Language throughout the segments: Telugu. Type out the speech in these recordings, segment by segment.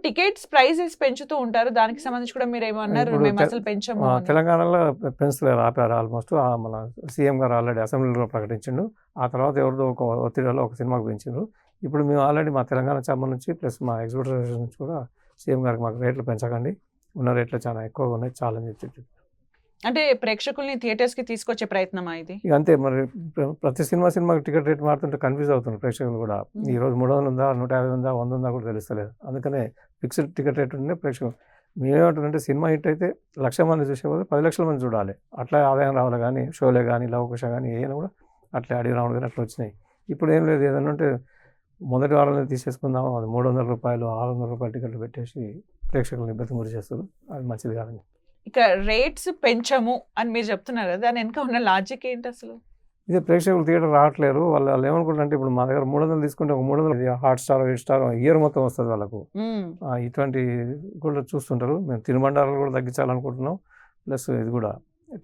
టికెట్స్ ప్రైజెస్ పెంచుతూ ఉంటారు. దానికి సంబంధించి కూడా మీరేమన్నారు? ఇప్పుడు మేము అసలు పెంచము అని. తెలంగాణలో పెంచలేరు, ఆపారు ఆల్మోస్ట్. మన సీఎం గారు ఆల్రెడీ అసెంబ్లీలో ప్రకటించిండు. ఆ తర్వాత ఎవరిదో ఒక ఒత్తిడి వల్ల ఒక సినిమాకి పెంచిండ్రు. ఇప్పుడు మేము ఆల్రెడీ మా తెలంగాణ ఛాంబర్ నుంచి ప్లస్ మా ఎగ్జిబిటర్ నుంచి కూడా సీఎం గారికి మాకు రేట్లు పెంచకండి, ఉన్న రేట్లు చాలా ఎక్కువగా ఉన్నాయి చాలా అని చెప్పి. అంటే ప్రేక్షకుల్ని థియేటర్స్ కి తీసుకొచ్చే ప్రయత్నమా ఇది? ఇక అంతే మరి. ప్రతి సినిమాకి టికెట్ రేట్ మారుతుంటే కన్ఫ్యూజ్ అవుతున్నారు ప్రేక్షకులు కూడా. ఈ రోజు 300 ఉందా, 150 ఉందా, 100 ఉందా కూడా తెలుస్తలేదు. అందుకనే ఫిక్స్డ్ టికెట్ రేట్ ఉంటే ప్రేక్షకులు మేమేమంటారంటే సినిమా హిట్ అయితే 1,00,000 మంది చూసేవాళ్ళు 10 లక్షల మంది చూడాలి. అట్లా ఆదాయం రావాలి. కానీ షోలే కానీ లవకుశ కానీ ఏమైనా కూడా అట్లా అడిగి రావడం కానీ అట్లా వచ్చినాయి. ఇప్పుడు ఏం లేదు, ఏదన్నా ఉంటే మొదటి వారంలో తీసేసుకుందాము, అది 300 రూపాయలు 600 రూపాయల టికెట్లు పెట్టేసి ప్రేక్షకులను ఇబ్బంది గురి చేస్తారు. అది మంచిది కాదండి. ఇక రేట్స్ పెంచము అని మీరు చెప్తున్నారు కదా, దాని వెనక ఉన్న లాజిక్ ఏంటి అసలు? ఇదే ప్రేక్షకులు థియేటర్ రావట్లేరు. వాళ్ళు ఏమనుకుంటారంటే ఇప్పుడు మా దగ్గర 300 తీసుకుంటే ఒక 300 హాట్‌స్టార్, స్టార్ ఇయర్ మొత్తం వస్తుంది వాళ్ళకు. ఇటువంటి కూడా చూస్తుంటారు. మేము తినుబండారాలు కూడా తగ్గించాలనుకుంటున్నాం. ప్లస్ ఇది కూడా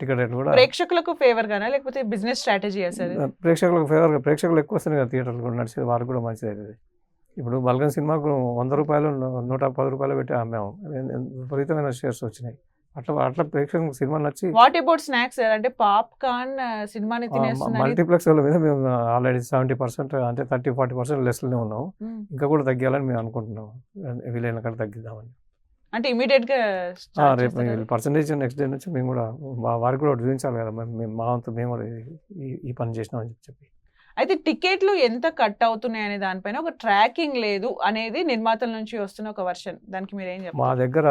టికెట్ రేట్లు కూడా ప్రేక్షకులకు ఫేవర్ గానా లేకపోతే బిజినెస్ స్ట్రాటజీ సార్? ప్రేక్షకులకు ఫేవర్గా, ప్రేక్షకులు ఎక్కువ వస్తున్నాయి కదా థియేటర్లు కూడా నడిచేది, వారికి కూడా మంచిది అవుతుంది. ఇప్పుడు బల్గన్ సినిమాకు 100 రూపాయలు 110 రూపాయలు పెట్టి అమ్మాము. విపరీతమైన షేర్స్ వచ్చినాయి. అట్లా ప్రేక్షకులకు సినిమా నచ్చి. What about snacks sir? అంటే పాప్కార్న్ సినిమాని తినేస్తున్నారు. మల్టీప్లెక్స్ వాళ్ళ మీద మేము ఆల్రెడీ 70% అంటే 30-40% లెస్లోనే ఉన్నాం. ఇంకా కూడా తగ్గాలని మేము అనుకుంటున్నాం. వీలైన కాడ తగ్గిద్దామని. అంటే ఇమీడియట్ గా రేపు పర్సంటేజ్ నెక్స్ట్ డే నుంచి మేము కూడా వారికి కూడా చూపించాలి కదా, మా వంతు మేము కూడా ఈ పని చేసినామని చెప్పి. అయితే టికెట్లు ఎంత కట్ అవుతున్నాయి అనే దానిపైన ఒక ట్రాకింగ్ లేదు అనేది నిర్మాతల నుంచి వస్తున్న ఒక వర్షన్. దానికి మీరు ఏం చెప్తారు? మా దగ్గర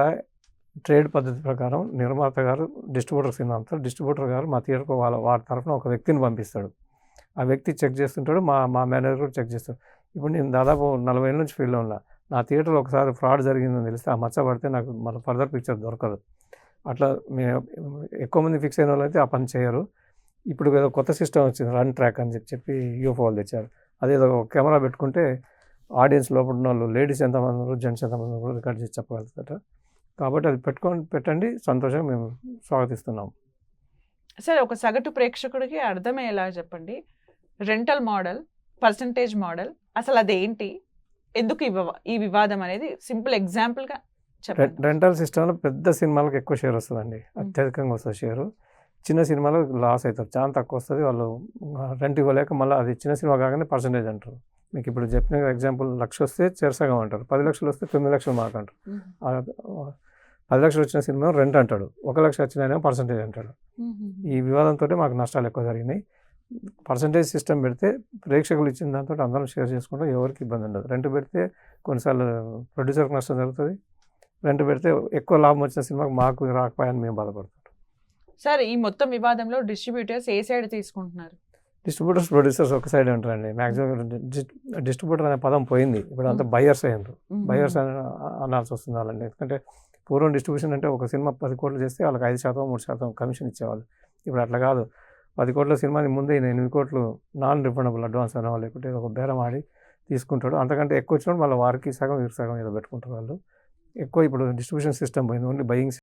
ట్రేడ్ పద్ధతి ప్రకారం నిర్మాత గారు డిస్ట్రిబ్యూటర్ సినిమా అంటారు. డిస్ట్రిబ్యూటర్ గారు మా థియేటర్కి వారి తరఫున ఒక వ్యక్తిని పంపిస్తాడు. ఆ వ్యక్తి చెక్ చేస్తుంటాడు, మా మేనేజర్ కూడా చెక్ చేస్తాడు. ఇప్పుడు నేను దాదాపు 40 ఏళ్ళ నుంచి ఫీల్డ్లో ఉన్నా. నా థియేటర్లో ఒకసారి ఫ్రాడ్ జరిగిందని తెలిస్తే ఆ మచ్చ పడితే నాకు మన ఫర్దర్ పిక్చర్ దొరకదు. అట్లా మేము ఎక్కువ మంది ఫిక్స్ అయిన వాళ్ళు అయితే ఆ పని చేయరు. ఇప్పుడు ఏదో కొత్త సిస్టమ్ వచ్చింది, రన్ ట్రాక్ అని చెప్పి యూఎఫ్ఓ వాళ్ళు తెచ్చారు. అదేదో కెమెరా పెట్టుకుంటే ఆడియన్స్ లోపల ఉన్న వాళ్ళు లేడీస్ ఎంతమంది ఉన్నారు, జెంట్స్ ఎంతమంది కూడా రికార్డ్ చేసి చెప్పగలుగుతారట. కాబట్టి అది పెట్టండి, సంతోషంగా మేము స్వాగతిస్తున్నాం. సార్ ఒక సగటు ప్రేక్షకుడికి అర్థమయ్యేలా చెప్పండి. రెంటల్ మోడల్, పర్సంటేజ్ మోడల్ అసలు అదేంటి, ఎందుకు ఈ వివాదం అనేది సింపుల్ ఎగ్జాంపుల్గా చెప్పండి. రెంటల్ సిస్టంలో పెద్ద సినిమాలకు ఎక్కువ షేర్ వస్తుందండి, అత్యధికంగా వస్తుంది షేరు. చిన్న సినిమాలో లాస్ అవుతారు, చాలా తక్కువ వస్తుంది. వాళ్ళు రెంట్ ఇవ్వలేక మళ్ళీ అది చిన్న సినిమా కాగానే పర్సంటేజ్ అంటారు. మీకు ఇప్పుడు చెప్పిన ఎగ్జాంపుల్ 1,00,000 వస్తే చెరసగం అంటారు, 10 లక్షలు వస్తే 9 లక్షలు మాకు అంటారు. 10 లక్షలు వచ్చిన సినిమా రెంట్ అంటాడు, 1 లక్ష వచ్చిన పర్సంటేజ్ అంటాడు. ఈ వివాదంతో మాకు నష్టాలు ఎక్కువ జరిగినాయి. పర్సంటేజ్ సిస్టమ్ పెడితే ప్రేక్షకులు ఇచ్చిన దాంతో అందరం షేర్ చేసుకుంటాం, ఎవరికి ఇబ్బంది ఉండదు. రెంట్ పెడితే కొన్నిసార్లు ప్రొడ్యూసర్కి నష్టం జరుగుతుంది. రెంట్ పెడితే ఎక్కువ లాభం వచ్చిన సినిమాకి మాకు రాకపోయాని మేము బాధపడుతుంటాం. సార్ ఈ మొత్తం వివాదంలో డిస్ట్రిబ్యూటర్స్ ఏ సైడ్ తీసుకుంటున్నారు? డిస్ట్రిబ్యూటర్స్, ప్రొడ్యూసర్స్ ఒక సైడ్ ఉంటారండి. మ్యాక్సిమం డిస్ట్రిబ్యూటర్ అనే పదం పోయింది, ఇప్పుడు అంతా బయర్స్ అయ్యారు. బయర్స్ అనాల్సి వస్తుంది వాళ్ళండి. ఎందుకంటే పూర్వం డిస్ట్రిబ్యూషన్ అంటే ఒక సినిమా 10 కోట్లు చేస్తే వాళ్ళకి 5%, 3% కమిషన్ ఇచ్చేవాళ్ళు. ఇప్పుడు అట్లా కాదు. 10 కోట్ల సినిమాని ముందే 8 కోట్లు నాన్ రిఫండబుల్ అడ్వాన్స్ అనో లేకుంటే ఒక బేరం ఆడి తీసుకుంటాడు. అంతకంటే ఎక్కువ వచ్చినప్పుడు మళ్ళీ వారికి సగం వీరికి సగం ఏదో పెట్టుకుంటారు వాళ్ళు. ఎక్కువ ఇప్పుడు డిస్ట్రిబ్యూషన్ సిస్టమ్ పోయింది, ఓన్లీ బయింగ్